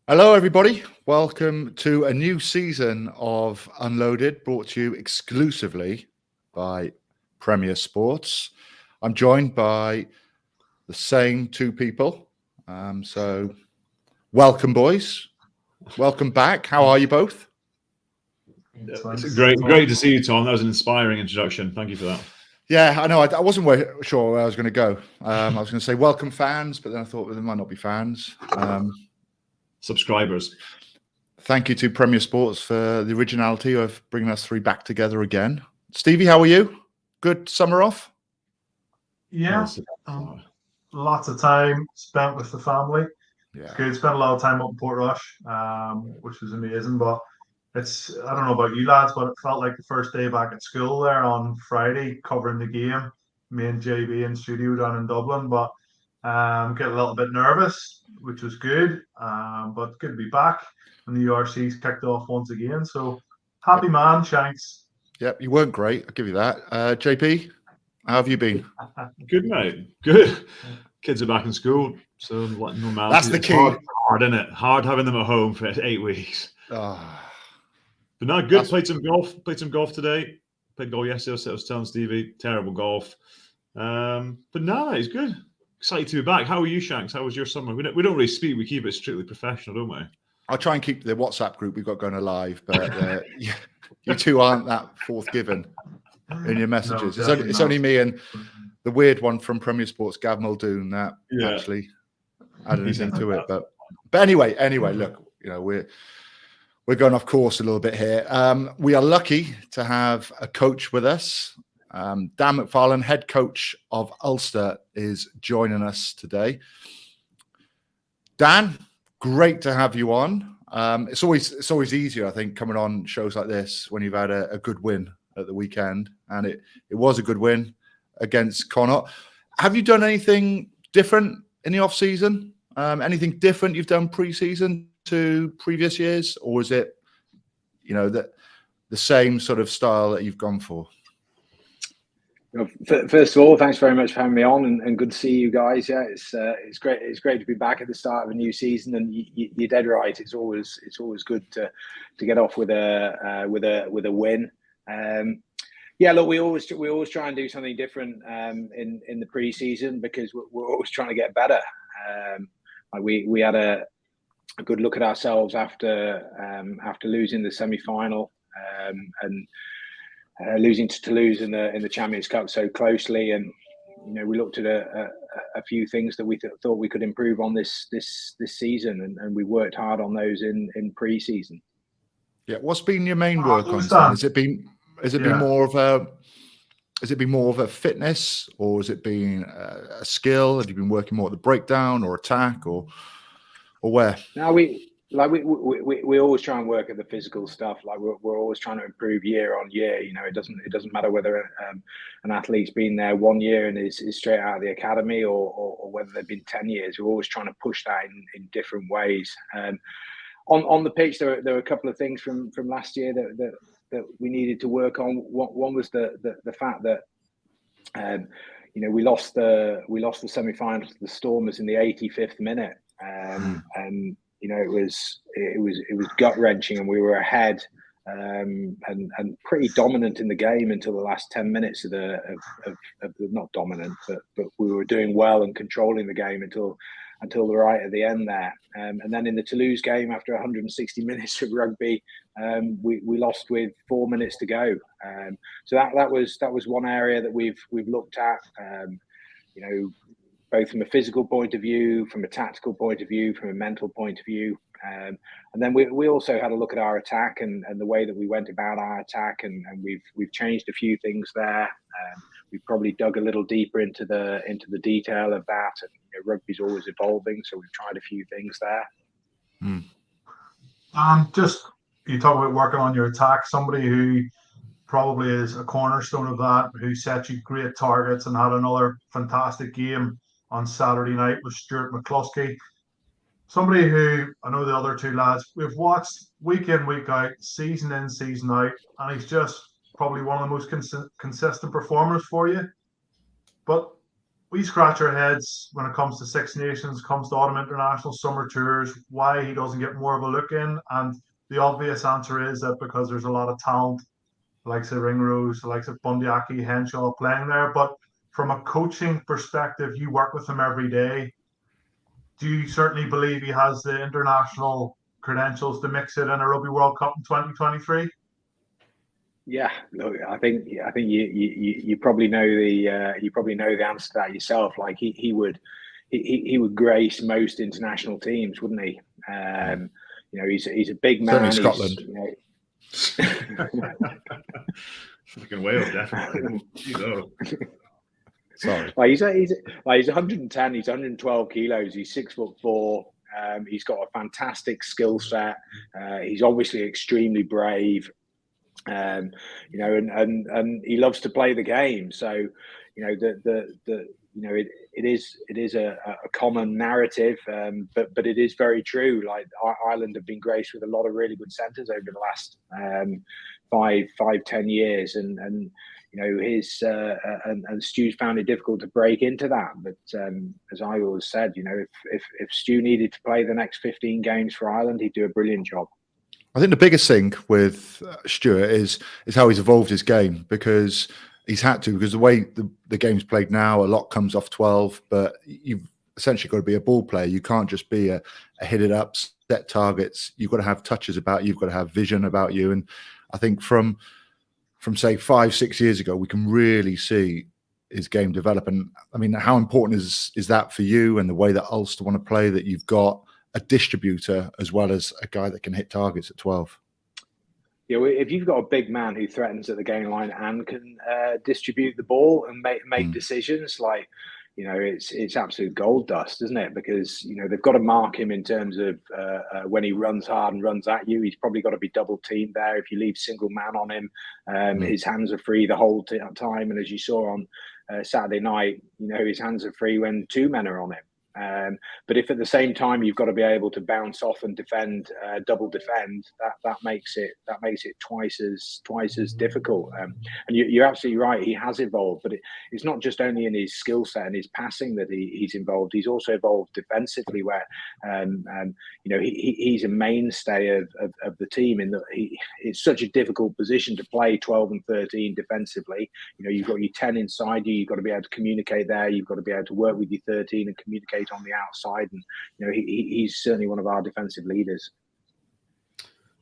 Hello, everybody. Welcome to a new season of Unloaded, brought to you exclusively by Premier Sports. I'm joined by the same two people. So welcome, boys. Welcome back. How are you both? It's great to see you, Tom. That was an inspiring introduction. Thank you for that. Yeah, I know. I wasn't sure where I was going to go. I was going to say welcome fans, but then I thought there might not be fans. Subscribers. Thank you to Premier Sports for the originality of bringing us three back together again. Stevie, how are you? Good summer off? Yeah, lots of time spent with the family. Yeah. It's good. Spent a lot of time up in Portrush, which was amazing. But I don't know about you lads, but it felt like the first day back at school there on Friday, covering the game. Me and JB in studio down in Dublin, but get a little bit nervous, which was good. But good to be back. And the URC's kicked off once again. So happy man, Shanks. Yep, you weren't great. I'll give you that. JP, how have you been? Good, mate. Good. Kids are back in school, so normality. That's the key. Hard, isn't it? Hard having them at home for 8 weeks. Oh, but no, good. Played some golf today. Played golf yesterday. I was telling Stevie, terrible golf. But no, it's good. Excited to be back. How are you, Shanks? How was your summer? We don't really speak. We keep it strictly professional, don't we? I'll try and keep the WhatsApp group we've got going alive, but you two aren't that forthgiving in your messages. No, it's only me and the weird one from Premier Sports, Gav Muldoon, that actually added anything to it. But anyway, look, we're going off course a little bit here. We are lucky to have a coach with us. Dan McFarland, head coach of Ulster, is joining us today. Dan, great to have you on. It's always easier, I think, coming on shows like this when you've had a good win at the weekend, and it was a good win against Connacht. Have you done anything different in the off season? Anything different you've done pre-season to previous years, or is it the same sort of style that you've gone for? First of all, thanks very much for having me on, and good to see you guys. Yeah, it's great. It's great to be back at the start of a new season, and you're dead right. It's always good to get off with a win. Yeah, look, we always try and do something different in the pre-season because we're always trying to get better. We had a good look at ourselves after losing the semi-final and losing to Toulouse in the Champions Cup so closely, and we looked at a few things that we thought we could improve on this season, and we worked hard on those in pre-season. Yeah, what's been your main work on? Has it been more of a fitness, or has it been a skill? Have you been working more at the breakdown or attack, or where? No, we always try and work at the physical stuff. Like we're always trying to improve year on year. It doesn't matter whether an athlete's been there 1 year and is straight out of the academy, or whether they've been 10 years. We're always trying to push that in different ways. On the pitch, there were a couple of things from last year that we needed to work on. One was the fact that we lost the semi-final to the Stormers in the 85th minute, and it was gut wrenching, and we were ahead and pretty dominant in the game until the last 10 minutes of the not dominant, but we were doing well and controlling the game until the right at the end there. And then in the Toulouse game, after 160 minutes of rugby, we lost with 4 minutes to go. So that was one area that we've looked at. Both from a physical point of view, from a tactical point of view, from a mental point of view. And then we also had a look at our attack and the way that we went about our attack, and we've changed a few things there. We've probably dug a little deeper into the detail of that. And rugby's always evolving, so we've tried a few things there. Just you talk about working on your attack. Somebody who probably is a cornerstone of that, who set you great targets and had another fantastic game on Saturday night, was Stuart McCluskey. Somebody who, I know the other two lads, we've watched week in, week out, season in, season out, and he's just probably one of the most consistent performers for you. But we scratch our heads when it comes to Six Nations, comes to Autumn International, Summer Tours, why he doesn't get more of a look in. And the obvious answer is that because there's a lot of talent, the likes of Ringrose, the likes of Bundyaki, Henshaw playing there. But from a coaching perspective, you work with him every day. Do you certainly believe he has the international credentials to mix it in a Rugby World Cup in 2023? Yeah, look, I think you probably know the answer to that yourself. Like he would grace most international teams, wouldn't he? He's a big man. Certainly Scotland. Fucking Wales, definitely. Sorry. He's 110. He's 112 kilos. He's 6'4". He's got a fantastic skill set. He's obviously extremely brave. And he loves to play the game. So, it is a common narrative, but it is very true. Like Ireland have been graced with a lot of really good centres over the last 5-10 years, and his and Stu's found it difficult to break into that. But as I always said, if Stu needed to play the next 15 games for Ireland, he'd do a brilliant job. I think the biggest thing with Stuart is how he's evolved his game, because he's had to, because the way the game's played now, a lot comes off 12, but you've essentially got to be a ball player. You can't just be a hit it up, set targets. You've got to have touches about you. You've got to have vision about you. And I think from say 5-6 years ago, we can really see his game develop. And I mean, how important is that for you and the way that Ulster want to play, that you've got a distributor as well as a guy that can hit targets at 12? Yeah, if you've got a big man who threatens at the game line and can distribute the ball and make decisions, like, it's absolute gold dust, isn't it? Because they've got to mark him in terms of when he runs hard and runs at you. He's probably got to be double teamed there. If you leave single man on him, his hands are free the whole time. And as you saw on Saturday night, his hands are free when two men are on him. But if at the same time you've got to be able to bounce off and defend, double defend, that makes it twice as difficult. And you're absolutely right. He has evolved, but it's not just only in his skill set and his passing that he's involved. He's also evolved defensively, where he's a mainstay of the team. In that it's such a difficult position to play 12 and 13 defensively. You've got your 10 inside you. You've got to be able to communicate there. You've got to be able to work with your 13 and communicate on the outside, and he's certainly one of our defensive leaders.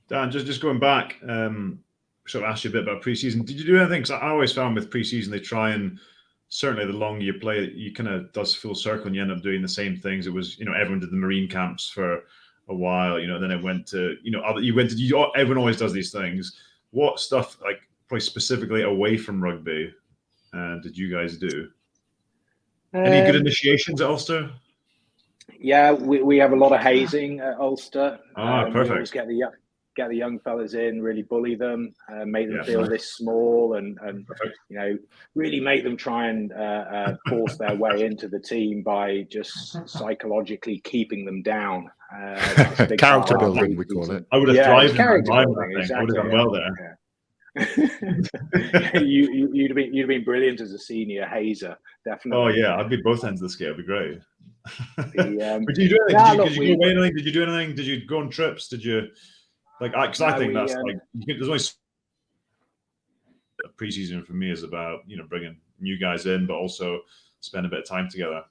Dan, just going back, sort of asked you a bit about pre-season. Did you do anything? Because I always found with pre-season they try, and certainly the longer you play, you kind of does full circle, and you end up doing the same things. It was everyone did the Marine camps for a while, then it went to everyone always does these things. What stuff, like probably specifically away from rugby, did you guys do? Any good initiations at Ulster? Yeah, we have a lot of hazing at Ulster. Perfect. Get the young fellas in, really bully them, make them feel this small, and really make them try and force their way into the team by just psychologically keeping them down. Character building, we call it. I would have thrived. Exactly. I would have done well there. Yeah. you'd have been brilliant as a senior hazer, definitely. Oh yeah, I'd be both ends of the scale. It'd be great. But did you do anything? Did you go away anything? Did you do anything? Did you go on trips? Did you because I think that's there's only pre-season for me is about bringing new guys in, but also spend a bit of time together.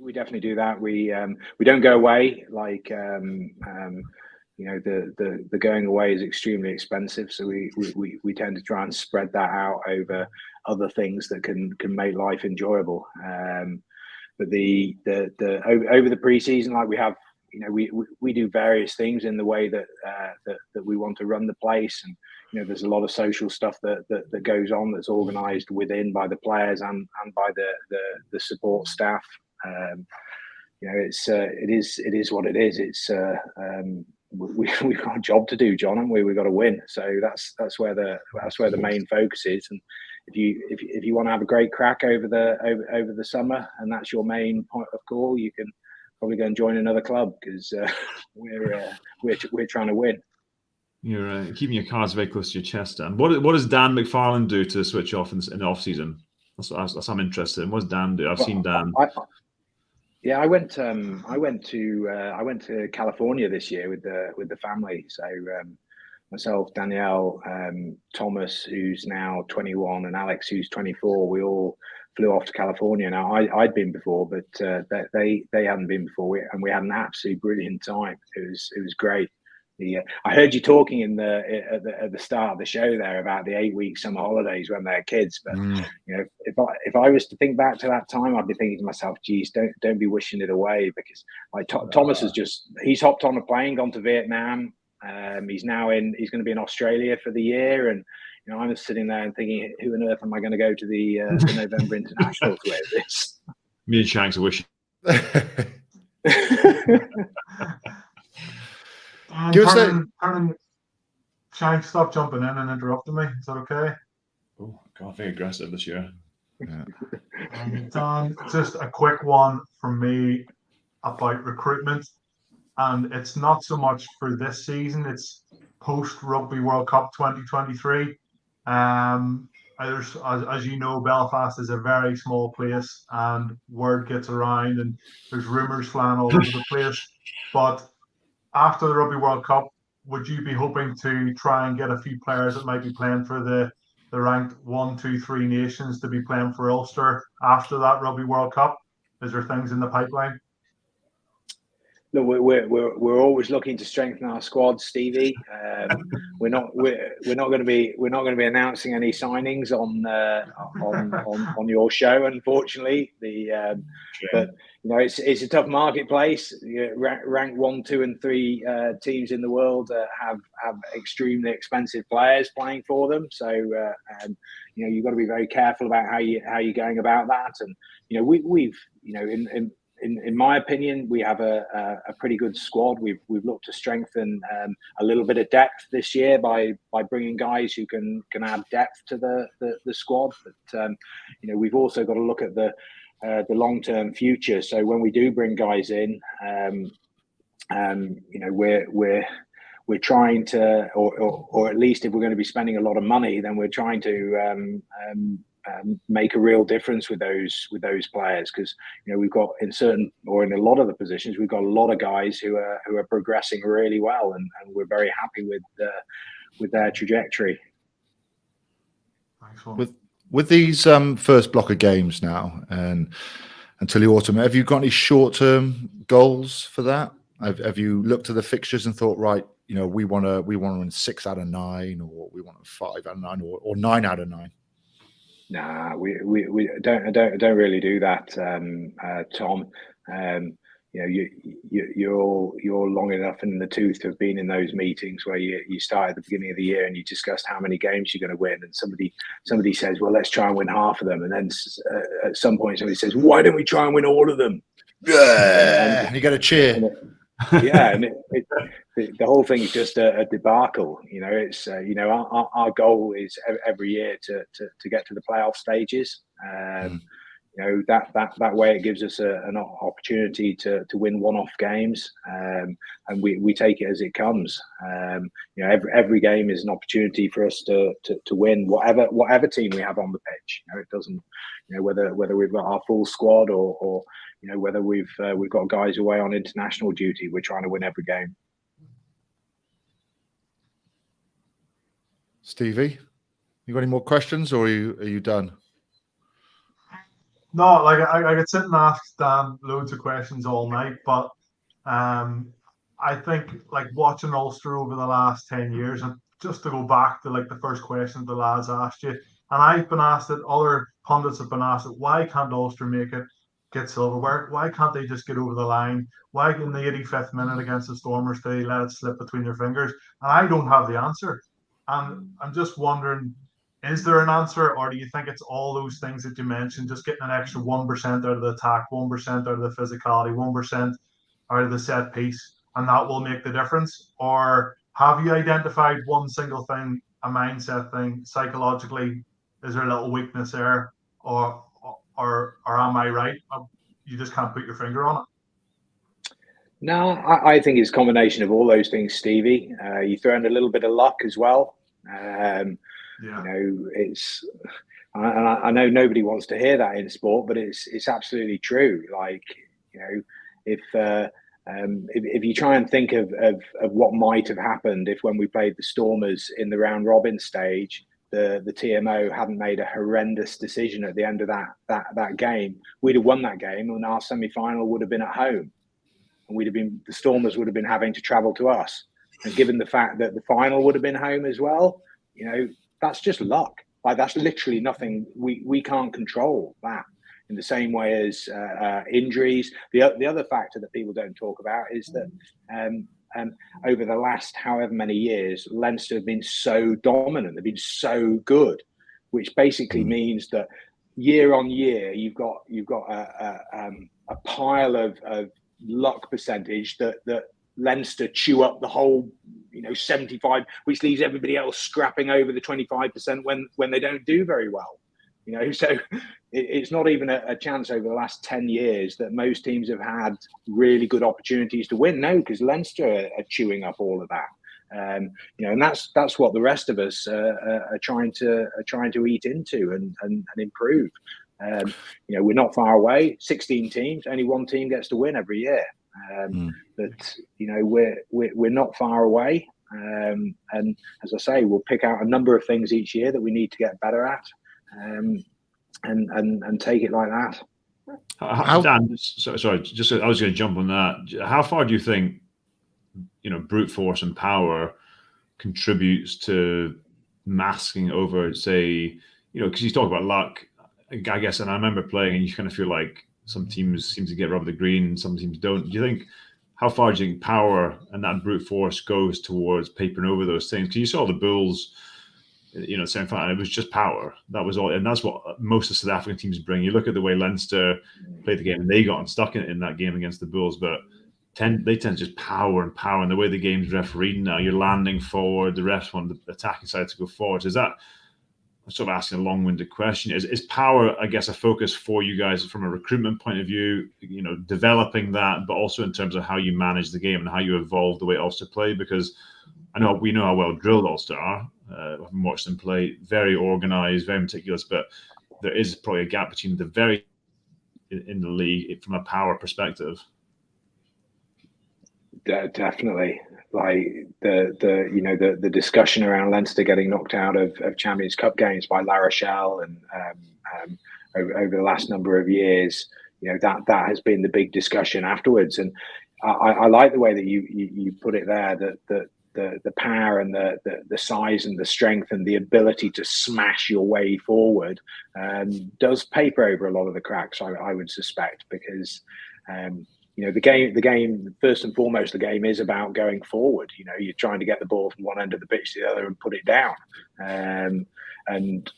We definitely do that. We don't go away the going away is extremely expensive, so we tend to try and spread that out over other things that can make life enjoyable. But over the pre-season, we have, we do various things in the way that we want to run the place, and there's a lot of social stuff that goes on that's organised within by the players and by the support staff. It is what it is. It's we've got a job to do, John, and we've got to win. So that's where the main focus is. And if you want to have a great crack over the summer, and that's your main point of call, you can probably go and join another club, because we're trying to win. You're keeping your cards very close to your chest, Dan. What does Dan McFarland do to switch off in the off season? That's I'm interested in. What's Dan do? I've seen Dan. I went to California this year with the family. So myself, Danielle, Thomas, who's now 21, and Alex, who's 24. We all flew off to California. Now I'd been before, but they hadn't been before, and we had an absolutely brilliant time. It was great. I heard you talking at the start of the show there about the 8-week summer holidays when they're kids. But you know, if I was to think back to that time, I'd be thinking to myself, "Geez, don't be wishing it away," because like Thomas he's hopped on a plane, gone to Vietnam. He's going to be in Australia for the year, and you know, I'm just sitting there and thinking, who on earth am I going to go to the November Internationals with? This. Me and Shanks are wishing. Shank, stop jumping in and interrupting me. Is that okay? Oh God, very aggressive this year. Yeah. Dan, just a quick one from me about recruitment, and it's not so much for this season. It's post Rugby World Cup 2023. As you know, Belfast is a very small place, and word gets around, and there's rumours flying all over the place. But after the Rugby World Cup, would you be hoping to try and get a few players that might be playing for the ranked 1, 2, 3 nations to be playing for Ulster after that Rugby World Cup? Is there things in the pipeline? Look, we're always looking to strengthen our squad, Stevie. We're not going to be announcing any signings on your show, unfortunately. But you know, it's a tough marketplace. Rank 1, 2, and 3 teams in the world have extremely expensive players playing for them. So you know, you've got to be very careful about how you're going about that. And you know, we've you know, in my opinion, we have a pretty good squad. We've looked to strengthen a little bit of depth this year by bringing guys who can add depth to the squad. But you know, we've also got to look at the long-term future. So when we do bring guys in, you know, we're trying to, or at least if we're going to be spending a lot of money, then we're trying to make a real difference with those players, because you know, we've got in a lot of the positions, we've got a lot of guys who are progressing really well, and we're very happy with their trajectory. With these first block of games now and until the autumn, have you got any short-term goals for that? Have you looked at the fixtures and thought, right, you know, we want to win 6 out of 9, or we want 5 out of 9, or 9 out of 9? Nah, we don't really do that, Tom. You know, you're long enough in the tooth to have been in those meetings where you start at the beginning of the year and you discussed how many games you're going to win, and somebody says, well, let's try and win half of them, and then at some point somebody says, why don't we try and win all of them? Yeah, and you got to cheer. And the whole thing is just a debacle. You know, it's you know, our goal is every year to get to the playoff stages. You know, that way it gives us an opportunity to win one-off games, and we take it as it comes. You know, every game is an opportunity for us to win whatever team we have on the pitch. You know, it doesn't, you know, whether we've got our full squad or you know, whether we've got guys away on international duty, we're trying to win every game. Stevie, you got any more questions, or are you done? No, like I could sit and ask Dan loads of questions all night, but I think like watching Ulster over the last 10 years, and just to go back to like the first question the lads asked you, and I've been asked it, other pundits have been asked it, why can't Ulster get silverware? Why can't they just get over the line? Why in the 85th minute against the Stormers they let it slip between their fingers? And I don't have the answer. And I'm just wondering, is there an answer, or do you think it's all those things that you mentioned, just getting an extra 1% out of the attack, 1% out of the physicality, 1% out of the set piece, and that will make the difference? Or have you identified one single thing, a mindset thing, psychologically? Is there a little weakness there, or am I right? You just can't put your finger on it. No, I think it's a combination of all those things, Stevie. You throw in a little bit of luck as well. Yeah. It's. I know nobody wants to hear that in sport, but it's absolutely true. Like, if you try and think of what might have happened if when we played the Stormers in the round robin stage, the TMO hadn't made a horrendous decision at the end of that game, we'd have won that game, and our semi-final would have been at home, and the Stormers would have been having to travel to us. And given the fact that the final would have been home as well, that's just luck. Like, that's literally nothing. We can't control that in the same way as injuries. The other factor that people don't talk about is that over the last however many years, Leinster have been so dominant. They've been so good, which basically means that year on year, you've got a pile of luck percentage that Leinster chew up the whole 75, which leaves everybody else scrapping over the 25% when they don't do very well. So it's not even a chance over the last 10 years that most teams have had really good opportunities to win. No, because Leinster are chewing up all of that. And that's what the rest of us are trying to eat into and improve. We're not far away. 16 teams, only one team gets to win every year. But we're not far away. And as I say, we'll pick out a number of things each year that we need to get better at, and take it like that. Dan, sorry, just I was going to jump on that. How far do you think brute force and power contributes to masking over, say, because you talk about luck, I guess, and I remember playing, and you kind of feel like some teams seem to get rub the green, some teams don't. Do you think, how far do you think power and that brute force goes towards papering over those things? Because you saw the Bulls, semi-final, it was just power. That was all, and that's what most of the South African teams bring. You look at the way Leinster played the game, and they got unstuck in that game against the Bulls, but they tend to just power, and the way the game's refereed now, you're landing forward, the refs want the attacking side to go forward. Is that, I'm sort of asking a long-winded question, is power, I guess, a focus for you guys from a recruitment point of view, developing that, but also in terms of how you manage the game and how you evolve the way Ulster play? Because we know how well drilled Ulster are. I've watched them play, very organised, very meticulous, but there is probably a gap between the very in the league from a power perspective. Definitely. Like the discussion around Leinster getting knocked out of Champions Cup games by La Rochelle and over the last number of years, that has been the big discussion afterwards. And I like the way that you put it there, that the power and the size and the strength and the ability to smash your way forward does paper over a lot of the cracks, I would suspect, because the game, first and foremost, the game is about going forward. You're trying to get the ball from one end of the pitch to the other and put it down. And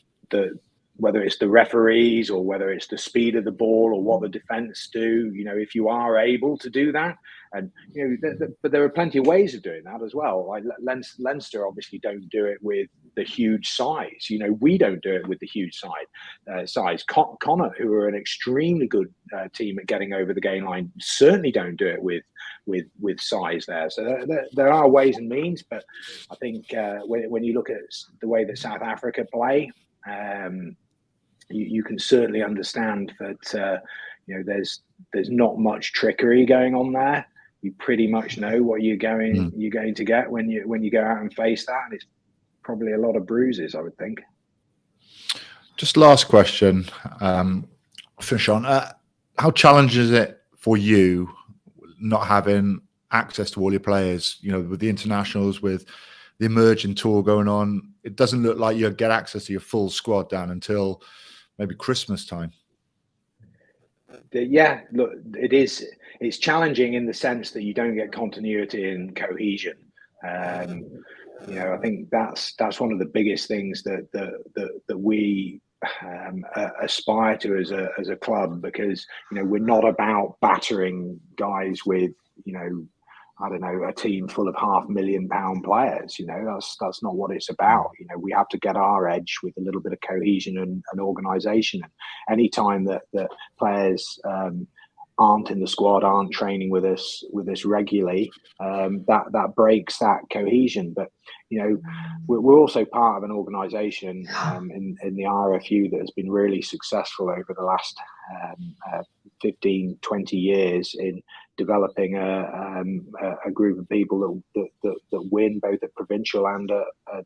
whether it's the referees or whether it's the speed of the ball or what the defence do, if you are able to do that, and but there are plenty of ways of doing that as well. Like Leinster obviously don't do it with the huge size. We don't do it with the huge size. Connacht, who are an extremely good team at getting over the gain line, certainly don't do it with size there. So there are ways and means, but I think when you look at the way that South Africa play, you can certainly understand that there's not much trickery going on there. You pretty much know what you're going to get when you go out and face that, and it's probably a lot of bruises, I would think. Just last question, finish on. How challenging is it for you not having access to all your players? With the internationals, with the emerging tour going on, it doesn't look like you'll get access to your full squad down until maybe Christmas time. Yeah, look, it's challenging in the sense that you don't get continuity and cohesion. I think that's one of the biggest things that we aspire to as a club, because we're not about battering guys with a team full of £500,000 players. That's not what it's about. We have to get our edge with a little bit of cohesion and organisation. And any time that players aren't in the squad, aren't training with us regularly, that breaks that cohesion. But we're also part of an organisation in the RFU that has been really successful over the last 15, 20 years in developing a group of people that win both at provincial and at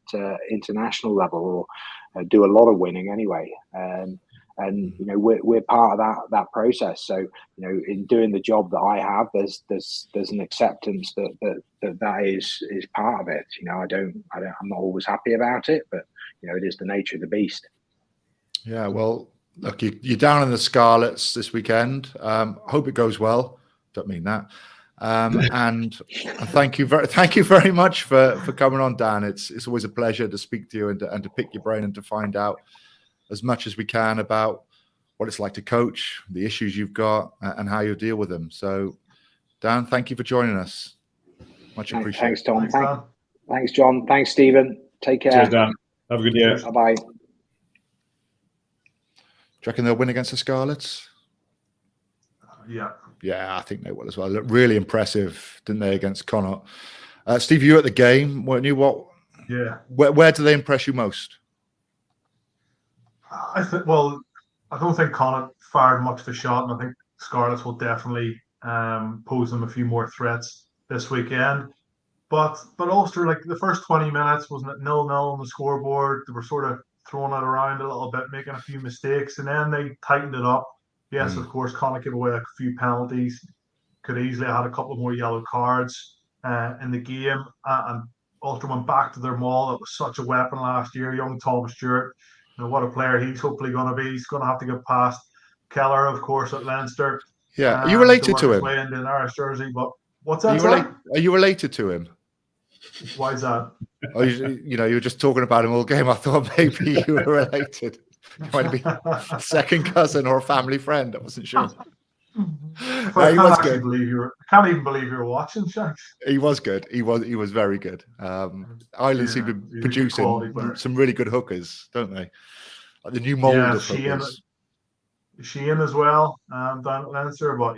international level, or do a lot of winning anyway. And we're part of that process. So in doing the job that I have, there's an acceptance that is part of it. I'm not always happy about it, but it is the nature of the beast. Yeah, well, look, you're down in the Scarlets this weekend. Hope it goes well. Don't mean that. And thank you very much for coming on, Dan. It's always a pleasure to speak to you and to pick your brain and to find out as much as we can about what it's like to coach, the issues you've got, and how you deal with them. So, Dan, thank you for joining us. Much appreciated. Thanks, Tom. Thanks, John. Thanks, Stephen. Take care. Cheers, Dan. Have a good year. Bye-bye. Do you reckon they'll win against the Scarlets? Yeah. Yeah, I think they will as well. Looked really impressive, didn't they, against Connacht? Steve, you were at the game, weren't you? Yeah. Where do they impress you most? I don't think Connacht fired much of a shot, and I think Scarlets will definitely pose them a few more threats this weekend. But Ulster, like the first 20 minutes, wasn't it 0-0 on the scoreboard? They were sort of throwing it around a little bit, making a few mistakes, and then they tightened it up. Yes, of course, Connacht gave away a few penalties. Could easily have had a couple more yellow cards in the game, and Ulster went back to their maul. That was such a weapon last year. Young Tom Stewart. What a player he's hopefully going to be. He's going to have to get past Keller, of course, at Leinster. Yeah, are you related to him? Way into an Irish jersey, but what's that? Are you related to him? Why is that? Oh, you were just talking about him all game. I thought maybe you were related. You might be a second cousin or a family friend. I wasn't sure. I can't even believe you were watching, Shanks. He was good. He was very good. Ireland seem to be producing some really good hookers, don't they? Like the new mold of hookers. Sheehan as well, down at Leinster. But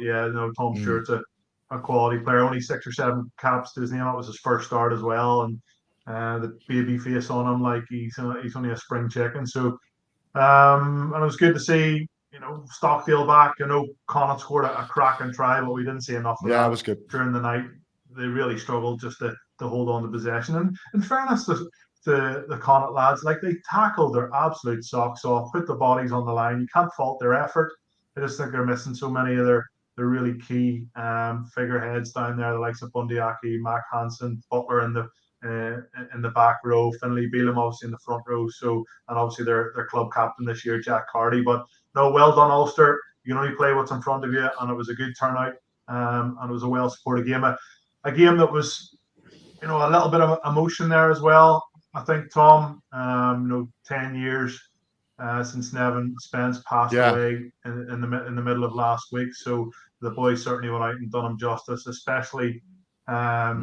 Tom Stewart's a quality player. Only 6 or 7 caps to his name. That was his first start as well, and the baby face on him, like he's only a spring chicken. So, and it was good to see. Stockdale back. Connacht scored a cracking try, but we didn't see enough of that. It was good during the night. They really struggled just to hold on to possession. And in fairness to the Connacht lads, like they tackled their absolute socks off, put the bodies on the line. You can't fault their effort. I just think they're missing so many of their really key figureheads down there, the likes of Bundyaki, Mac Hansen, Butler in the back row, Finlay Beelum obviously in the front row. So, and obviously their club captain this year, Jack Carty. But no, well done, Ulster. You can only play what's in front of you, and it was a good turnout, and it was a well-supported game. A game that was, a little bit of emotion there as well. I think, Tom, 10 years since Nevin Spence passed away in the middle of last week. So the boys certainly went out and done him justice, especially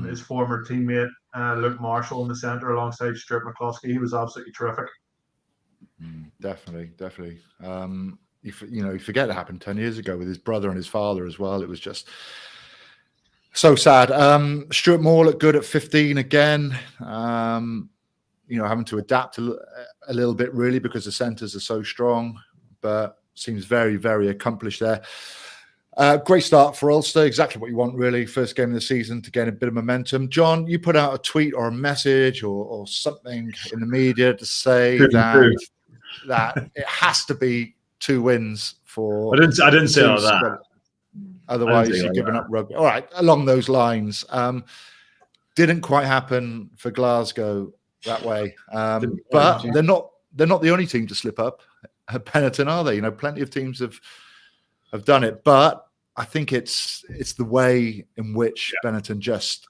his former teammate Luke Marshall in the centre alongside Stuart McCluskey. He was absolutely terrific. Definitely. You forget it happened 10 years ago with his brother and his father as well. It was just so sad. Stuart Moore looked good at 15 again. Having to adapt a little bit really because the centres are so strong, but seems very, very accomplished there. Great start for Ulster. Exactly what you want, really. First game of the season to gain a bit of momentum. John, you put out a tweet or a message or something in the media to say that it has to be 2 wins for. I didn't say all that. Otherwise, you're giving up rugby. All right, along those lines. Didn't quite happen for Glasgow that way, but they're not the only team to slip up at Benetton, are they? Plenty of teams have done it, but I think it's the way in which Benetton just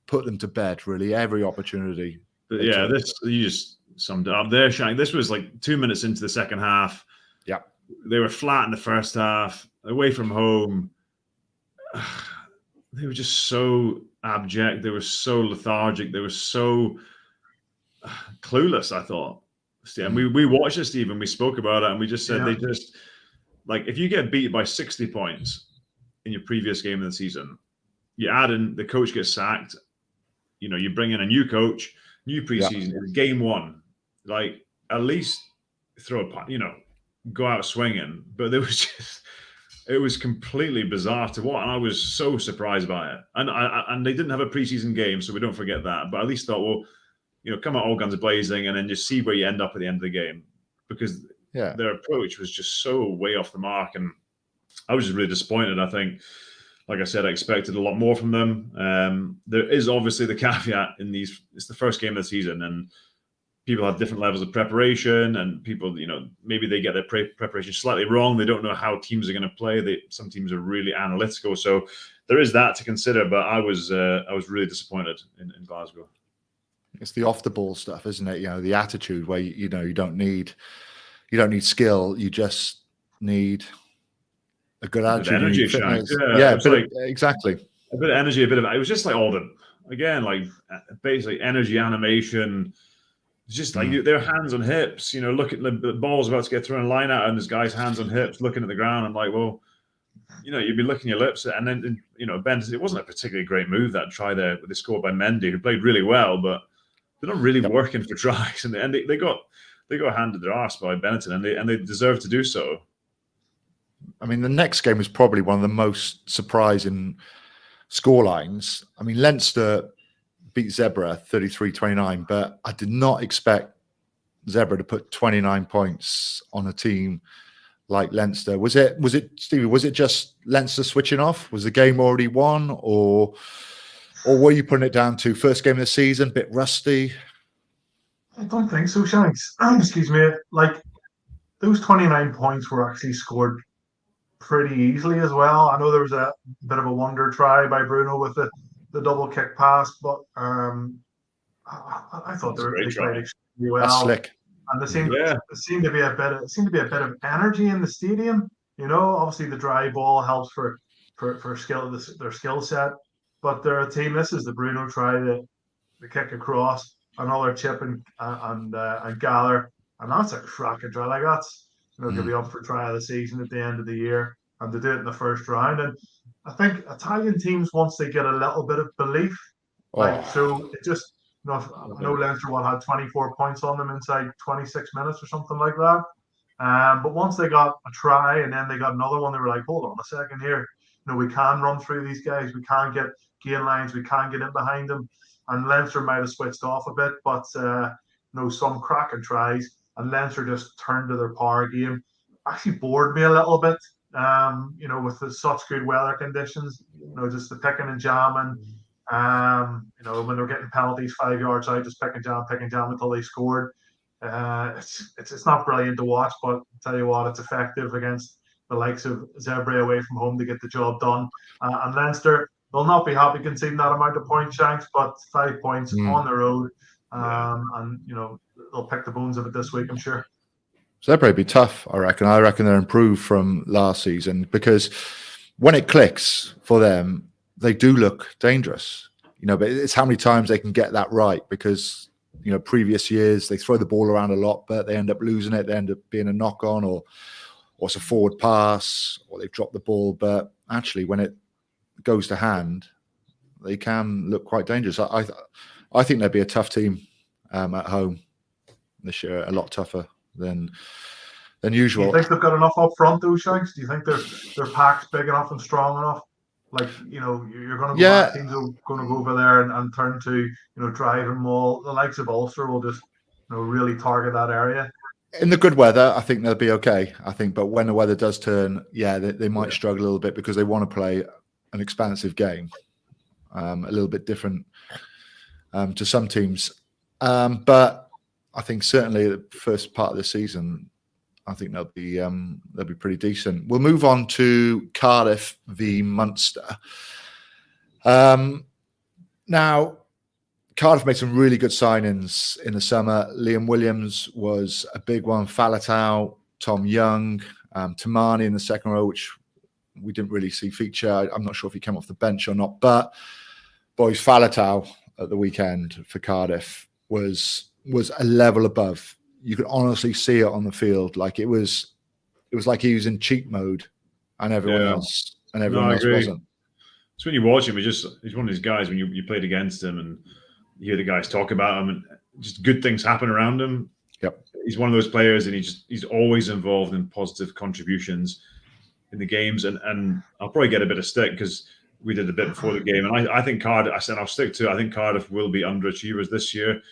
put them to bed. Really, every opportunity. But this you just summed it up there, Shank. This was like 2 minutes into the second half. Yeah, they were flat in the first half. Away from home, they were just so abject. They were so lethargic. They were so clueless, I thought. And we watched it, Stephen. We spoke about it, and we just said they just, like, if you get beat by 60 points in your previous game of the season. You add in the coach gets sacked. You know, you bring in a new coach, new preseason, game one. Like, at least throw a, you know, go out swinging. But there was just, it was completely bizarre to watch, and I was so surprised by it. And they didn't have a preseason game, so we don't forget that. But at least thought, well, you know, come out all guns blazing, and then just see where you end up at the end of the game, because their approach was just so way off the mark, and I was just really disappointed. I think, like I said, I expected a lot more from them. There is obviously the caveat in these; it's the first game of the season, and people have different levels of preparation, and people, you know, maybe they get their preparation slightly wrong. They don't know how teams are going to play. Some teams are really analytical, so there is that to consider. But I was really disappointed in Glasgow. It's the off the ball stuff, isn't it? You know, the attitude where you know you don't need skill, you just need a good attitude, energy, exactly. A bit of energy, a bit of it was just like all the basically energy, animation. Just like their hands on hips, you know, look at the ball's about to get thrown a line out, and this guy's hands on hips looking at the ground. I'm like, well, you know, you'd be licking your lips. And then, you know, Ben, it wasn't a particularly great move, that try there with the score by Mendy, who played really well, but they're not really working for tries. And they got handed their arse by Benetton, and they deserve to do so. I mean, the next game was probably one of the most surprising scorelines. I mean, Leinster beat Zebra 33-29, but I did not expect Zebra to put 29 points on a team like Leinster. Was it, Stevie, was it just Leinster switching off? Was the game already won, or were you putting it down to first game of the season, bit rusty? I don't think so, Shanks. Excuse me. Like, those 29 points were actually scored pretty easily as well. I know there was a bit of a wonder try by Bruno with the double kick pass, but I thought they played extremely well. That's slick. And there seemed to be a bit of energy in the stadium. You know, obviously the dry ball helps for skill, their skill set, but they're a team. This is the Bruno try, the kick across, another chip and gather, and that's a cracking try. Like, that's, you know, could be up for try of the season at the end of the year, and to do it in the first round. And I think Italian teams, once they get a little bit of belief, so it just, you know, I know Leinster had 24 points on them inside 26 minutes or something like that. But once they got a try and then they got another one, they were like, hold on a second here. You know, we can run through these guys. We can get gain lines. We can get in behind them. And Leinster might have switched off a bit, but you know, some cracking tries, and Leinster just turned to their power game. Actually bored me a little bit, you know, with such good weather conditions. You know, just the picking and jamming. You know, when they're getting penalties 5 yards out, just pick and jam until they scored. It's not brilliant to watch, but I'll tell you what, it's effective against the likes of Zebra away from home to get the job done. And Leinster, they'll not be happy conceding that amount of points, Shanks, but 5 points on the road. And, you know, they'll pick the bones of it this week, I'm sure. Zebra would be tough, I reckon. I reckon they're improved from last season, because when it clicks for them, they do look dangerous. You know, but it's how many times they can get that right, because, you know, previous years they throw the ball around a lot, but they end up losing it. They end up being a knock on, or it's a forward pass, or they've dropped the ball. But actually, when it goes to hand, they can look quite dangerous. I think they'd be a tough team at home this year, a lot tougher than usual. Do you think they've got enough up front, though, Shanks? Do you think their pack's big enough and strong enough? Like, you know, you're going to go back, teams are going to go over there and turn to, you know, drive and maul. The likes of Ulster will just, you know, really target that area. In the good weather, I think they'll be okay. I think, but when the weather does turn, they might struggle a little bit, because they want to play an expansive game, a little bit different to some teams. But I think certainly the first part of the season, I think they'll be pretty decent. We'll move on to Cardiff v Munster. Now, Cardiff made some really good signings in the summer. Liam Williams was a big one. Faletau, Tom Young, Tamani in the second row, which we didn't really see feature. I'm not sure if he came off the bench or not. But boys, Faletau at the weekend for Cardiff was a level above. You could honestly see it on the field. Like, it was like he was in cheat mode, and everyone else and everyone else wasn't. So when you watch him, he's one of these guys when you played against him and you hear the guys talk about him and just good things happen around him. Yep. He's one of those players and he's always involved in positive contributions in the games. And I'll probably get a bit of stick because we did a bit before the game. And I think Cardiff, I said I'll stick to it. I think Cardiff will be underachievers this year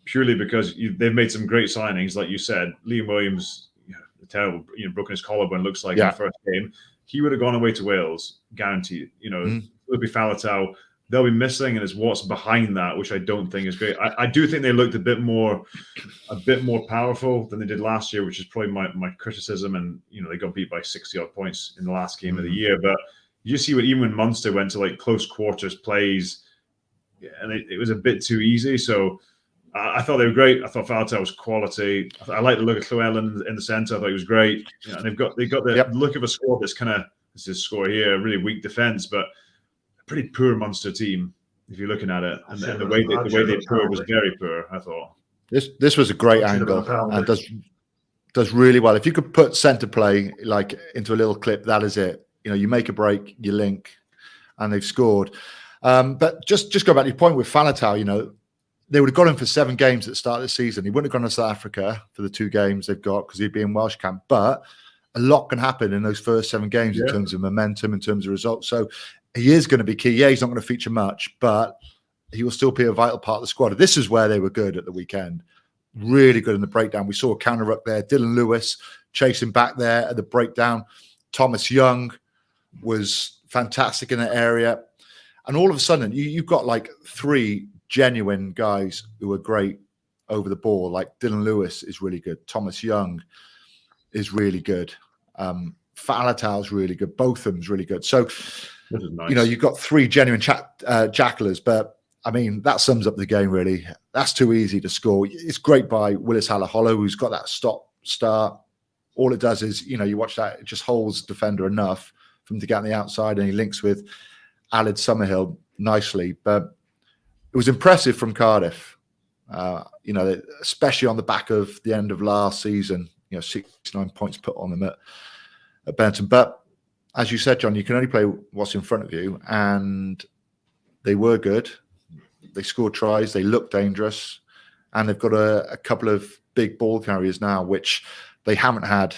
purely because they've made some great signings. Like you said, Liam Williams, terrible, broken his collarbone, looks like in the first game. He would have gone away to Wales, guaranteed. It would be Faletau. They'll be missing, and it's what's behind that, which I don't think is great. I do think they looked a bit more powerful than they did last year, which is probably my criticism. And they got beat by 60-odd points in the last game of the year. But you see even when Munster went to like close quarters plays, and it was a bit too easy. So I thought they were great. I thought Faletau was quality. I like the look of Llewellyn in the centre. I thought he was great. And they've got the look of a squad that's kind of this is score here, really weak defence, but a pretty poor Munster team if you're looking at it. And the way they poured was very poor. I thought this was a great angle and does really well. If you could put centre play like into a little clip, that is it. You make a break, you link, and they've scored. But just go back to your point with Faletau. They would have got him for 7 games at the start of the season. He wouldn't have gone to South Africa for the 2 games they've got because he'd be in Welsh camp. But a lot can happen in those first 7 games in terms of momentum, in terms of results. So he is going to be key. Yeah, he's not going to feature much, but he will still be a vital part of the squad. This is where they were good at the weekend. Really good in the breakdown. We saw a counter ruck there. Dylan Lewis chasing back there at the breakdown. Thomas Young was fantastic in that area. And all of a sudden, you've got like 3 genuine guys who are great over the ball. Like Dylan Lewis is really good. Thomas Young is really good. Faletau's really good. Botham's really good. So, nice. You've got 3 genuine jacklers, but I mean, that sums up the game really. That's too easy to score. It's great by Willis Halaholo, who's got that start. All it does is, you watch that, it just holds the defender enough for him to get on the outside and he links with Aled Summerhill nicely. But it was impressive from Cardiff, especially on the back of the end of last season, 69 points put on them at Benton. But as you said, John, you can only play what's in front of you, and they were good. They scored tries, they looked dangerous, and they've got a couple of big ball carriers now, which they haven't had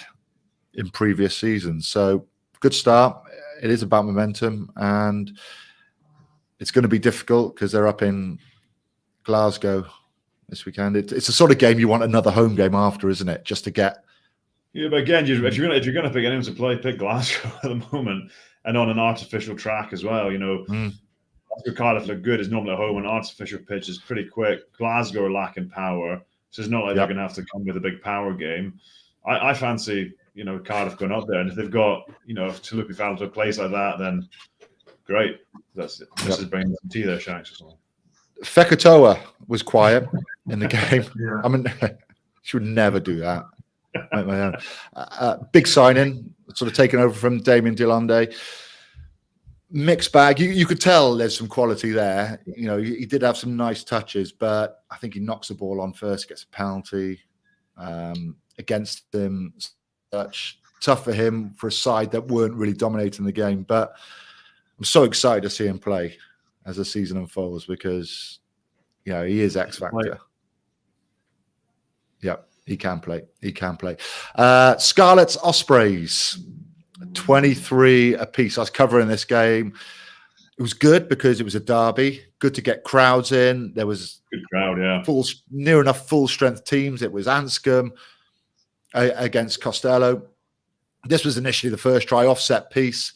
in previous seasons. So good start. It is about momentum, and it's going to be difficult because they're up in Glasgow this weekend. It's the sort of game you want another home game after, isn't it? Just to get. Yeah, but again, if you're going to pick anyone to play, pick Glasgow at the moment, and on an artificial track as well. Cardiff look good. It's normally at home. An artificial pitch is pretty quick. Glasgow are lacking power, so it's not like they're going to have to come with a big power game. I fancy Cardiff going up there, and if they've got if Tulupi Faletau to a place like that, then great. This is bringing some tea there, Shanks, or something. Fekatoa was quiet in the game. I mean, she would never do that. Big signing, sort of taken over from Damien Delonde. Mixed bag. You could tell there's some quality there. He did have some nice touches, but I think he knocks the ball on first, gets a penalty against him. Such tough for him for a side that weren't really dominating the game. But I'm so excited to see him play as the season unfolds because, he is X factor. Yeah, he can play. Scarlets Ospreys, 23 apiece. I was covering this game. It was good because it was a derby. Good to get crowds in. There was good crowd, yeah. Near enough full strength teams. It was Anscombe against Costello. This was initially the first try, offset piece.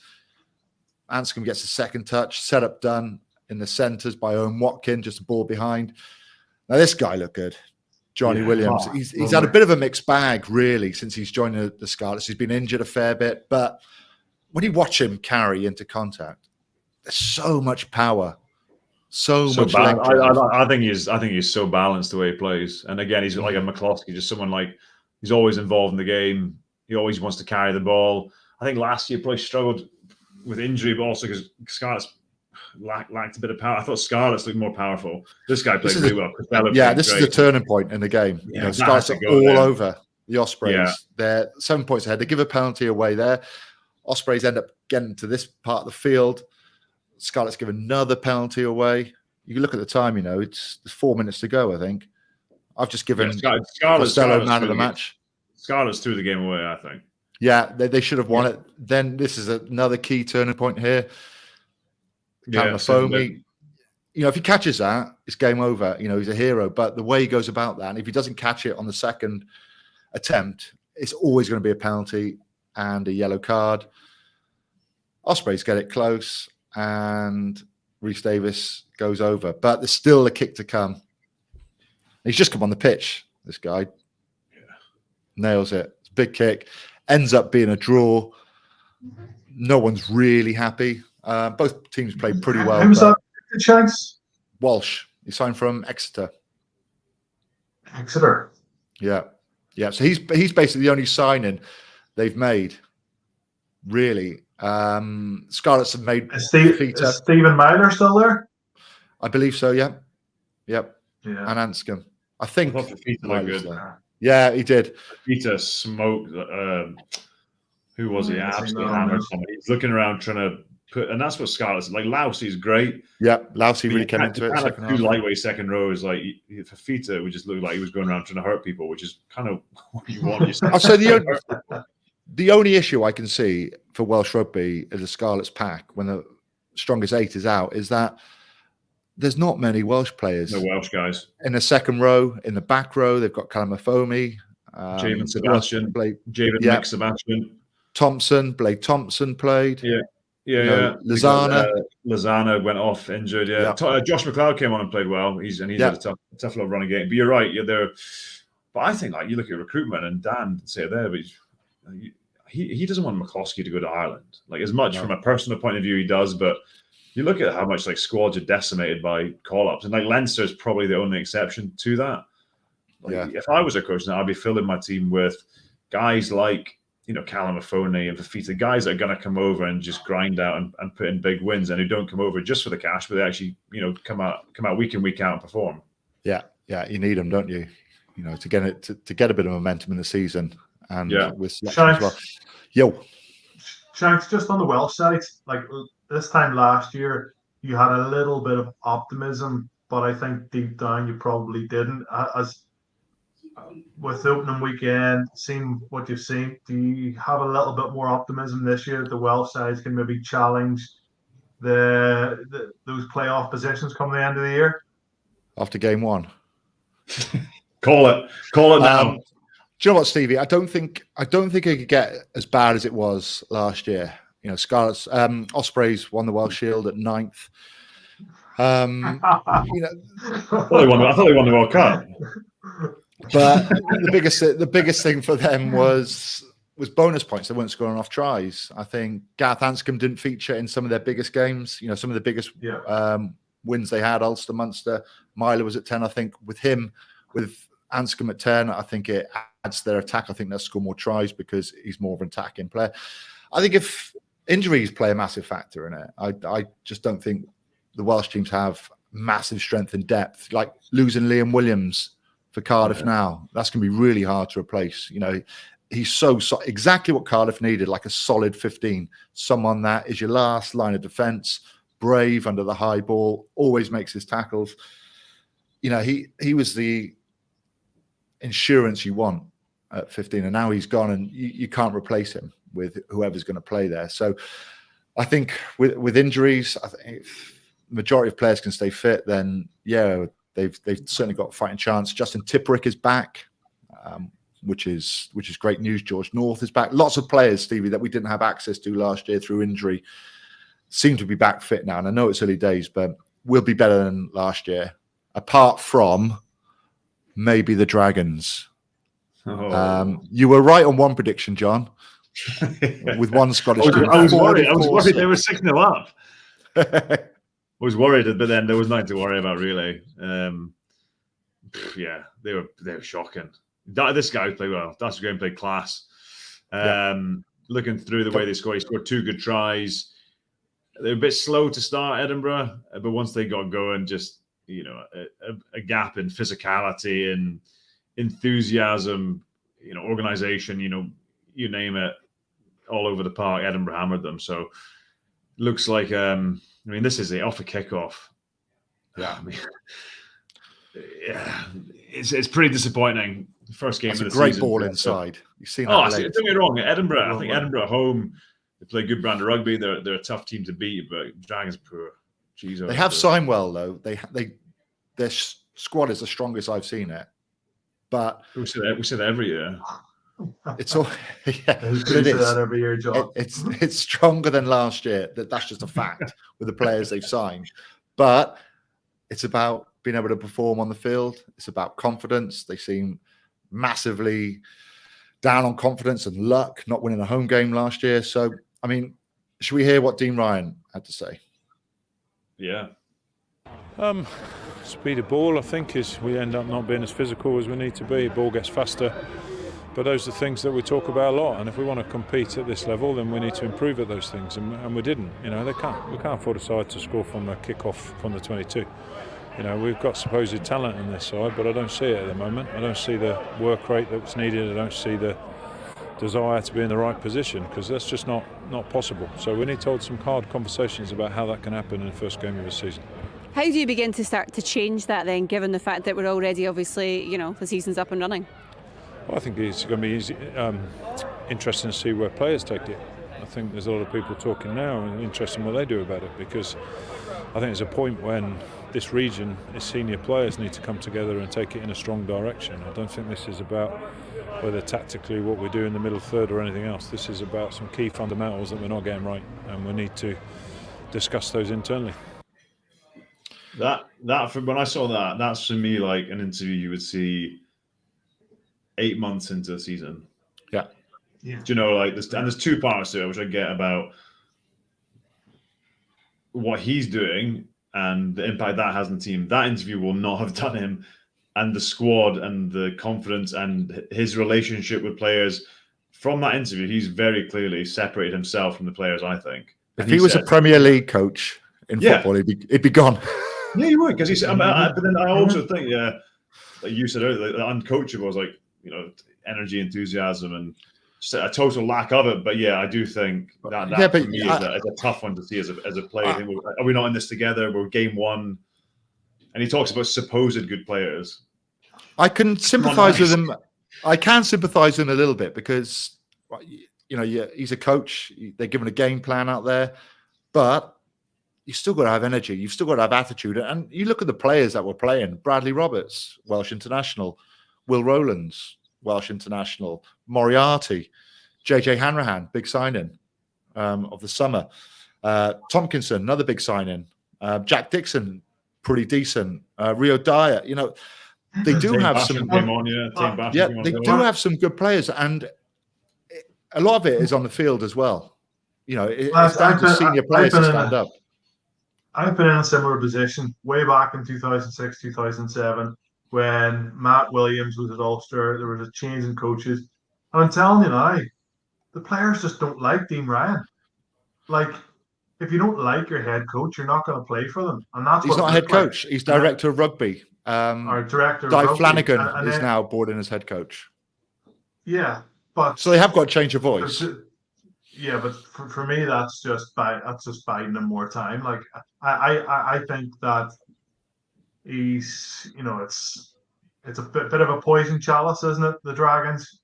Anscombe gets the second touch, setup done in the centres by Owen Watkin, just a ball behind. Now this guy looked good, Johnny Williams. He's had a bit of a mixed bag really since he's joined the Scarlets. He's been injured a fair bit, but when you watch him carry into contact, there's so much power, so much length. I think he's so balanced the way he plays, and again, he's like a McCloskey, just someone like he's always involved in the game. He always wants to carry the ball. I think last year probably struggled with injury, but also because Scarlets lacked a bit of power. I thought Scarlets looked more powerful. This guy played really well. This is a turning point in the game. Scarlets are all over the Ospreys. They're 7 points ahead. They give a penalty away there. Ospreys end up getting to this part of the field. Scarlets give another penalty away. You can look at the time, there's 4 minutes to go, I think. I've just given Costello man of the match. Scarlets threw the game away, I think. Yeah, they should have won it. Then this is another key turning point here. Foamy. If he catches that, it's game over. He's a hero. But the way he goes about that, and if he doesn't catch it on the second attempt, it's always going to be a penalty and a yellow card. Ospreys get it close, and Rhys Davis goes over. But there's still a kick to come. He's just come on the pitch, this guy. Nails it. It's a big kick. Ends up being a draw. No one's really happy. Both teams played pretty well. Who was that? Shanks? Walsh. He signed from Exeter. Exeter. Yeah. So he's basically the only signing they've made. Really. Scarlets have made. Is Stephen Myler still there? I believe so. Yeah. Yep. Yeah. And Anscombe. I think. I thought Fifita looked good. Yeah, he did. Fifita smoked. Who was he? Absolutely hammered somebody. He's looking around trying to put, and that's what Scarlett's like. Lousey's great. Yeah, Lousey really came into it. Two lightweight second rows, like for Fifita, it would just look like he was going around trying to hurt people, which is kind of what you want. I'll say the only issue I can see for Welsh rugby as a Scarlets pack when the strongest 8 is out is that there's not many Welsh players. No Welsh guys in the second row. In the back row, they've got Callum Foamy, Jamin Sebastian, Mick Sebastian, Thompson, Blake Thompson played. Yeah. Lozana went off injured. Yeah. Josh McLeod came on and played well. He's had a tough little running game. But you're right. But I think you look at recruitment, and Dan say it there, but he doesn't want McCloskey to go to Ireland. As much from a personal point of view, he does. But you look at how much squads are decimated by call-ups, and Leinster is probably the only exception to that. If I was a coach now, I'd be filling my team with guys like Callum Afoni and Fifita, guys that are going to come over and just grind out and put in big wins, and who don't come over just for the cash, but they actually come out week in, week out and perform. Yeah, you need them, don't you? To get it to get a bit of momentum in the season, and with selection as well. Yo, Shanks, just on the Welsh side, this time last year, you had a little bit of optimism, but I think deep down you probably didn't. As with the opening weekend, seeing what you've seen, do you have a little bit more optimism this year that the Welsh sides can maybe challenge those playoff positions come the end of the year? After game 1. Call it now. Do you know what, Stevie? I don't think it could get as bad as it was last year. Scarlets, Ospreys won the Welsh Shield at 9th. I thought they won the World Cup. But the biggest thing for them was bonus points. They weren't scoring off tries. I think Gareth Anscombe didn't feature in some of their biggest games. Some of the biggest wins they had. Ulster, Munster, Myler was at 10. I think with Anscombe at 10, I think it adds to their attack. I think they'll score more tries because he's more of an attacking player. I think if injuries play a massive factor in it, I just don't think the Welsh teams have massive strength and depth. Like losing Liam Williams for Cardiff now, that's going to be really hard to replace. He's so exactly what Cardiff needed, like a solid 15, someone that is your last line of defence, brave under the high ball, always makes his tackles. He was the insurance you want at 15, and now he's gone, and you can't replace him with whoever's going to play there. So I think with injuries, I think if the majority of players can stay fit, then they've certainly got a fighting chance. Justin Tipperick is back, which is great news. George North is back. Lots of players, Stevie, that we didn't have access to last year through injury seem to be back fit now. And I know it's early days, but we'll be better than last year, apart from maybe the Dragons. You were right on one prediction, John. With one Scottish team. I was worried they were 6-0 up. I was worried, but then there was nothing to worry about, really. They were shocking. This guy played well. That's game played class. Looking through the way they scored, he scored 2 good tries. They were a bit slow to start Edinburgh, but once they got going, just a gap in physicality and enthusiasm, organisation, you name it. all over the park. Edinburgh hammered them. So looks like, this is it off a kickoff. Yeah. Yeah, it's pretty disappointing. First game That's of a the great season. ball inside. You've seen that. Oh, late. don't get me wrong. Edinburgh, I think Edinburgh at home, they play good brand of rugby. They're a tough team to beat, but Dragons poor. Jeez, they have signed well though. Their squad is the strongest I've seen it. But we say that every year. It's all yeah. It is that every year, John. It's stronger than last year. That's just a fact with the players they've signed. But it's about being able to perform on the field. It's about confidence. They seem massively down on confidence and luck, not winning a home game last year. So, I mean, should we hear what Dean Ryan had to say? Yeah. Speed of ball, I think, is we end up not being as physical as we need to be. Ball gets faster. But those are things that we talk about a lot. And if we want to compete at this level, then we need to improve at those things. And we didn't. We can't afford a side to score from a kick-off from the 22. We've got supposed talent in this side, but I don't see it at the moment. I don't see the work rate that's needed. I don't see the desire to be in the right position, because that's just not possible. So we need to hold some hard conversations about how that can happen in the first game of the season. How do you begin to start to change that then, given the fact that we're already obviously, the season's up and running? Well, I think it's going to be easy, interesting to see where players take it. I think there's a lot of people talking now and interested in what they do about it, because I think there's a point when this region, its senior players need to come together and take it in a strong direction. I don't think this is about whether tactically what we do in the middle third or anything else. This is about some key fundamentals that we're not getting right, and we need to discuss those internally. That when I saw that's for me like an interview you would see 8 months into the season. Yeah. Yeah. Do you know, like there's two parts to it, which I get about what he's doing and the impact that has on the team. That interview will not have done him, and the squad and the confidence and his relationship with players. From that interview, he's very clearly separated himself from the players, I think. If he was a Premier League coach in football, he'd be gone. Yeah, you would, because he's. But then I also think, like you said earlier, the uncoachable was like, energy, enthusiasm, and just a total lack of it. But yeah, I do think that for me is a tough one to see as a player. Are we not in this together? We're game one, and he talks about supposed good players. I can sympathise with him. I can sympathise with him a little bit because, he's a coach. They're given a game plan out there, but you've still got to have energy. You've still got to have attitude. And you look at the players that were playing: Bradley Roberts, Welsh international; Will Rowlands, Welsh international; Moriarty; JJ Hanrahan, big signing of the summer; Tompkinson, another big signing; Jack Dixon, pretty decent; Rio Dyer. They do have some. They do have some good players, and a lot of it is on the field as well. It's down to senior players to stand up. I've been in a similar position way back in 2006, 2007, when Matt Williams was at Ulster. There was a change in coaches. And I'm telling you now, the players just don't like Dean Ryan. Like, if you don't like your head coach, you're not going to play for them. And that's he's not head coach. He's director of rugby. Our director Di of rugby. Flanagan is now brought in as head coach. Yeah, but so they have got to change of voice. Yeah, but for me, that's just buying them more time. Like I think that he's, it's a bit of a poison chalice, isn't it? The Dragons.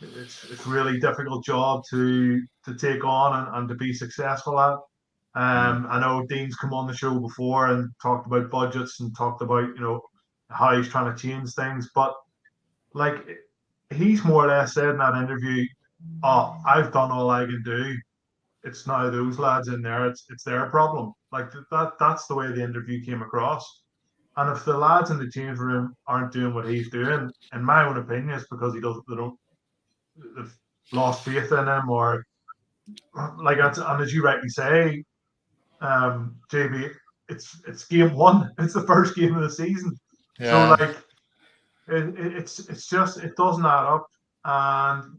It's really difficult job to take on and to be successful at. I know Dean's come on the show before and talked about budgets and talked about how he's trying to change things, but like he's more or less said in that interview, "Oh, I've done all I can do. It's now those lads in there. It's their problem." Like that's the way the interview came across. And if the lads in the change room aren't doing what he's doing, in my own opinion, it's because they've lost faith in him, or like and as you rightly say, JB, it's game one. It's the first game of the season. Yeah. So like it's just, it doesn't add up. And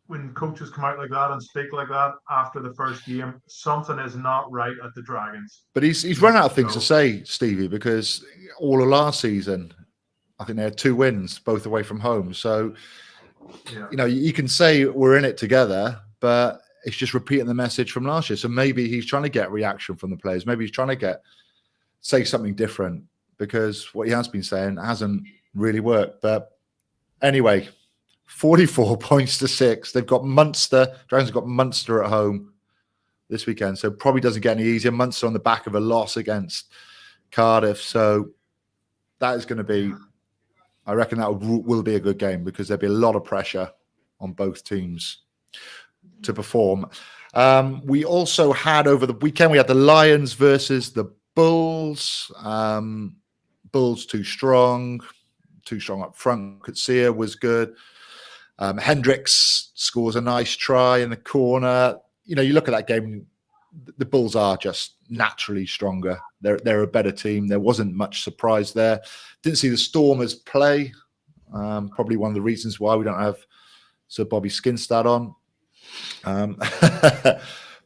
when coaches come out like that and speak like that after the first game, something is not right at the Dragons. But he's run out of things to say, Stevie, because all of last season, I think they had 2 wins, both away from home. So, you can say we're in it together, but it's just repeating the message from last year. So maybe he's trying to get reaction from the players. Maybe he's trying to say something different, because what he has been saying hasn't really worked. But anyway, 44 points to 6. They've got Munster. Dragons have got Munster at home this weekend, so probably doesn't get any easier. Munster on the back of a loss against Cardiff. So that is going to be, I reckon that will be a good game, because there'll be a lot of pressure on both teams to perform. We also had over the weekend, we had the Lions versus the Bulls. Bulls too strong up front. Kutsia was good. Hendricks scores a nice try in the corner. You look at that game, the Bulls are just naturally stronger. They're a better team. There wasn't much surprise there. Didn't see the Stormers play. Probably one of the reasons why we don't have Sir Bobby Skinstad on.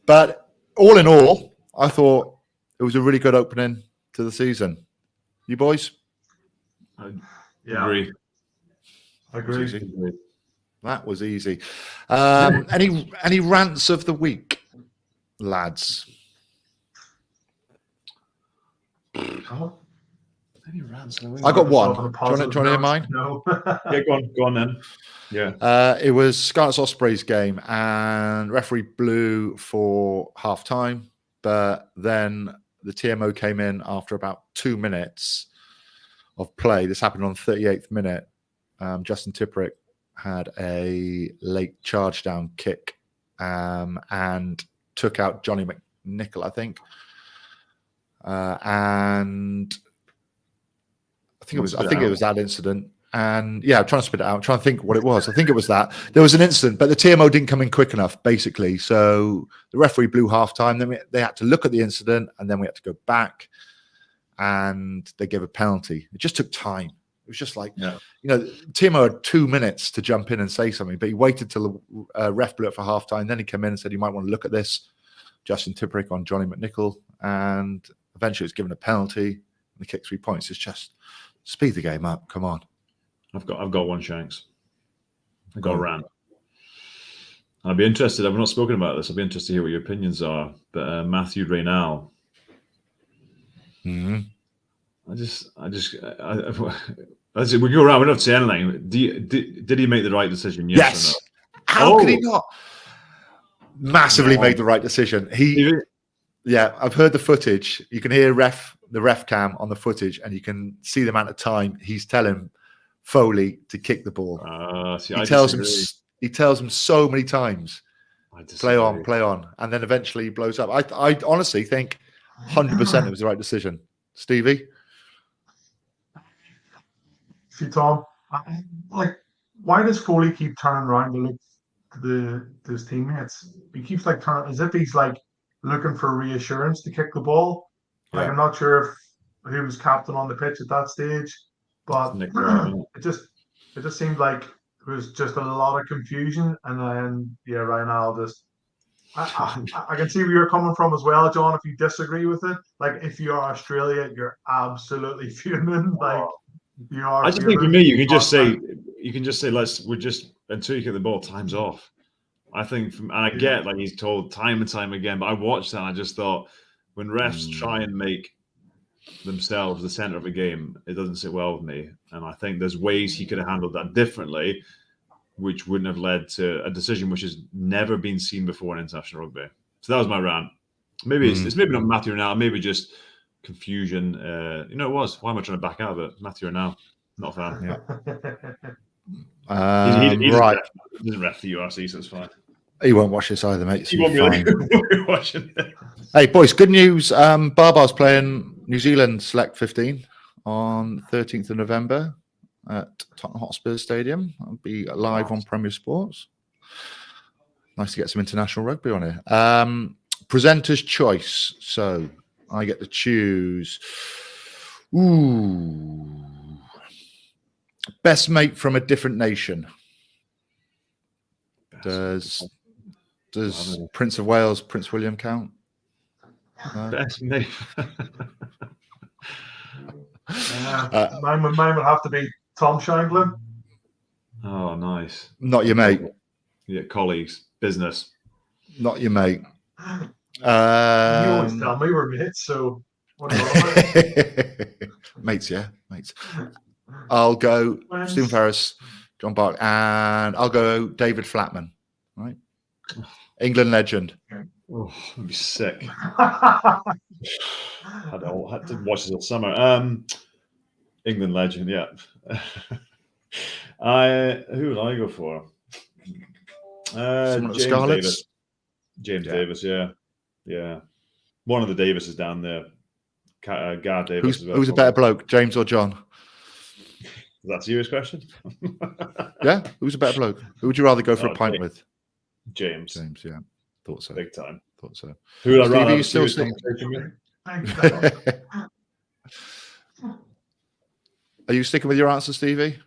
But all in all, I thought it was a really good opening to the season. You boys? Yeah. Agree. Agree. That was easy. Any rants of the week, lads? Any rants of the week? I got one. On a Do you want to hear mine? No. Yeah, go on then. Yeah. It was Scarlets Ospreys game, and referee blew for half time, but then the TMO came in after about 2 minutes of play. This happened on the 38th minute. Justin Tipperick had a late charge down kick and took out Johnny McNichol, I think. And I think it was that incident. And yeah, I'm trying to spit it out. I'm trying to think what it was. I think it was that. There was an incident, but the TMO didn't come in quick enough, basically. So the referee blew half time. Then they had to look at the incident, and then we had to go back, and they gave a penalty. It just took time. It was just like, TMO had 2 minutes to jump in and say something, but he waited till the ref blew it for half time. Then he came in and said, you might want to look at this. Justin Tipperick on Johnny McNichol, and eventually it's given a penalty, and they kicked 3 points. It's just speed the game up. Come on. I've got one, Shanks. I've got a rant. I'd be interested. I've not spoken about this. I'd be interested to hear what your opinions are. But Matthew Reynal. Mm-hmm. We go around. We don't have to say anything. Did he make the right decision? Yes. Or no? How could he not? Massively made the right decision. Yeah, I've heard the footage. You can hear the ref cam on the footage, and you can see the amount of time he's telling Foley to kick the ball. He tells him so many times, play on, and then eventually he blows up. I honestly think 100% it was the right decision. Stevie? See, Tom, why does Foley keep turning around to look to his teammates? He keeps turning as if he's looking for reassurance to kick the ball. I'm not sure if he was captain on the pitch at that stage, but it just seemed like there was just a lot of confusion. And then right now I can see where you're coming from as well, John. If you disagree with it, if you are Australia, you're absolutely fuming. You are. I just think for me, you can just say, we're just until you get the ball, time's off. I think, and I get he's told time and time again, but I watched that and I just thought, when refs try and make themselves the center of a game, it doesn't sit well with me. And I think there's ways he could have handled that differently, which wouldn't have led to a decision which has never been seen before in international rugby. So that was my rant. Maybe it's maybe not Matthew now, maybe just confusion. It was. Why am I trying to back out of it? Matthew now, not a fan. Yeah. He right. Doesn't ref the URC, so it's fine. He won't watch this either, mate. He won't be watching it. Hey, boys, good news. Barbar's playing New Zealand Select 15 on 13th of November at Tottenham Hotspur Stadium. I'll be live on Premier Sports. Nice to get some international rugby on here. Presenter's choice. So I get to choose. Best mate from a different nation. Does Prince of Wales, Prince William count? Best mate. Mine would have to be Tom Shanklin. Oh, nice. Not your mate. Yeah, colleagues, business. Not your mate. You always tell me we're mates, so what are you on about? Mates, yeah, mates. I'll go Stephen Ferris, John Barclay, and I'll go David Flatman. Right, England legend. Oh, I'd be sick. had to watch this all summer. England legend, yeah. Who would I go for? Someone at the James Scarlets? Davis. James Davis, yeah. One of the Davises down there. Gar Davis. Who's a better bloke, James or John? Is that a serious question? Yeah, who's a better bloke? Who would you rather go for a pint with? James. James, yeah. Thought so. Big time. Thought so. Who would I Stevie, rather you have a still serious sticking? conversation with? Are you sticking with your answer, Stevie?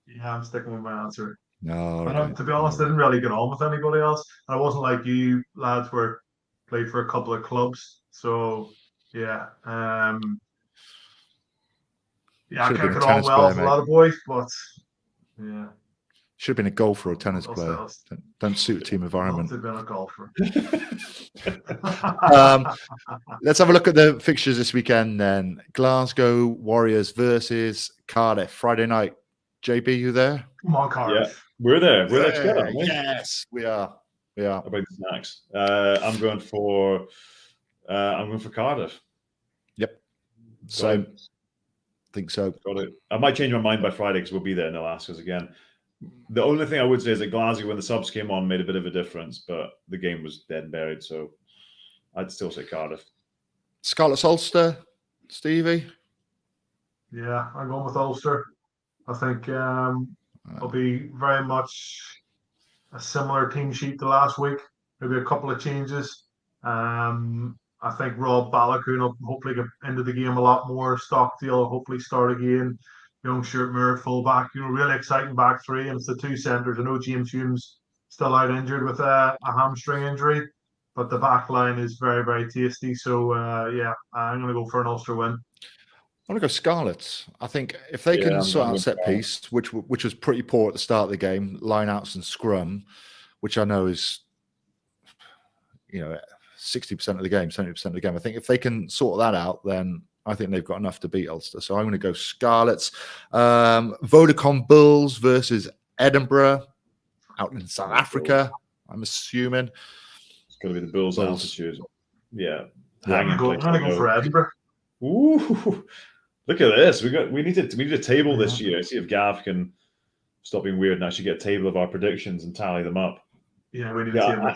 Yeah, I'm sticking with my answer. No. To be honest, I didn't really get on with anybody else. I wasn't like you lads were played for a couple of clubs. So yeah. I Should've can't been a get on tennis well player, with a mate. lot of boys, but yeah. Should have been a golfer or a tennis Also player. else. Don't suit a team environment. Must have been a golfer. Let's have a look at the fixtures this weekend then. Glasgow Warriors versus Cardiff, Friday night. JB, you there? Come on, Cardiff. We're there. We're there together, aren't we? Yes, we are. We are. How about the snacks? I'm going for Cardiff. Yep. So, think so. Got it. I might change my mind by Friday because we'll be there and they'll ask us again. The only thing I would say is that Glasgow, when the subs came on, made a bit of a difference, but the game was dead and buried. So I'd still say Cardiff. Scarlets Ulster, Stevie. Yeah, I'm going with Ulster. I think it'll be very much a similar team sheet to last week. Maybe a couple of changes. I think Rob Balakoon will hopefully get into the game a lot more. Stockdale will hopefully start again. Young Stuart Moore fullback. Really exciting back three. And it's the two centres. I know James Hume's still out injured with a hamstring injury, but the back line is very, very tasty. So yeah, I'm going to go for an Ulster win. I'm going to go Scarlets. I think if they can sort out set piece, which was pretty poor at the start of the game, line-outs and scrum, which I know is, 60% of the game, 70% of the game. I think if they can sort that out, then I think they've got enough to beat Ulster. So I'm going to go Scarlets. Vodacom Bulls versus Edinburgh out in South Africa, I'm assuming. It's going to be the Bulls' altitude. Yeah. I'm going to go for Edinburgh. Ooh, look at this. We need a table this year. See if Gav can stop being weird and actually get a table of our predictions and tally them up. Yeah, we need a table.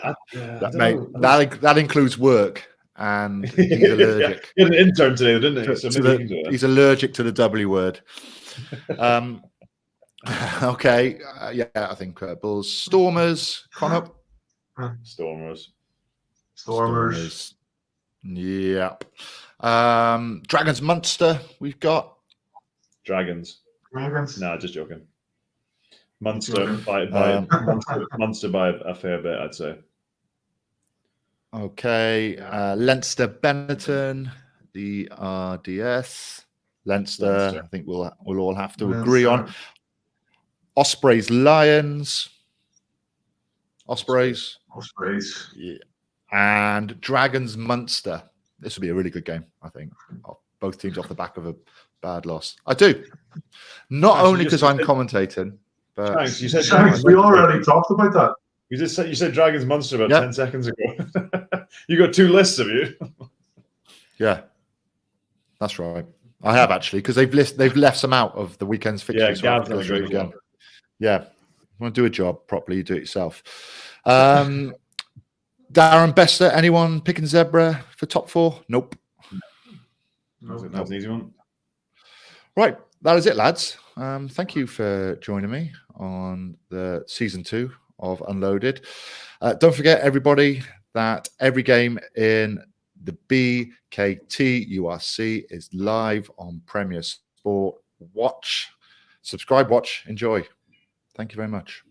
That includes work, and he's allergic. He had an intern today, didn't he? So maybe he can do it. He's allergic to the W word. Okay, I think Bulls. Stormers, Connor. Stormers. Yep. Dragons Munster, we've got. Dragons. Nah, just joking. Munster by a fair bit, I'd say. Okay. Leinster Benetton, the RDS. Leinster, I think we'll all have to agree on. Ospreys Lions. Ospreys. Yeah. And Dragons Munster. This will be a really good game, I think. Both teams off the back of a bad loss. I do. Not only because I'm commentating, but Shanks, we already talked about that. You said Dragons Munster about 10 seconds ago. You got two lists of you. Yeah, that's right. I have actually, because they've left some out of the weekend's fixtures. Yeah, Gav's done a great job. Yeah, you want to do a job properly, you do it yourself. Darren Bester, anyone picking Zebra for top four? Nope. That was an easy one. Right, that is it, lads. Thank you for joining me on the season 2 of Unloaded. Don't forget, everybody, that every game in the BKT URC is live on Premier Sport. Watch, subscribe, watch, enjoy. Thank you very much.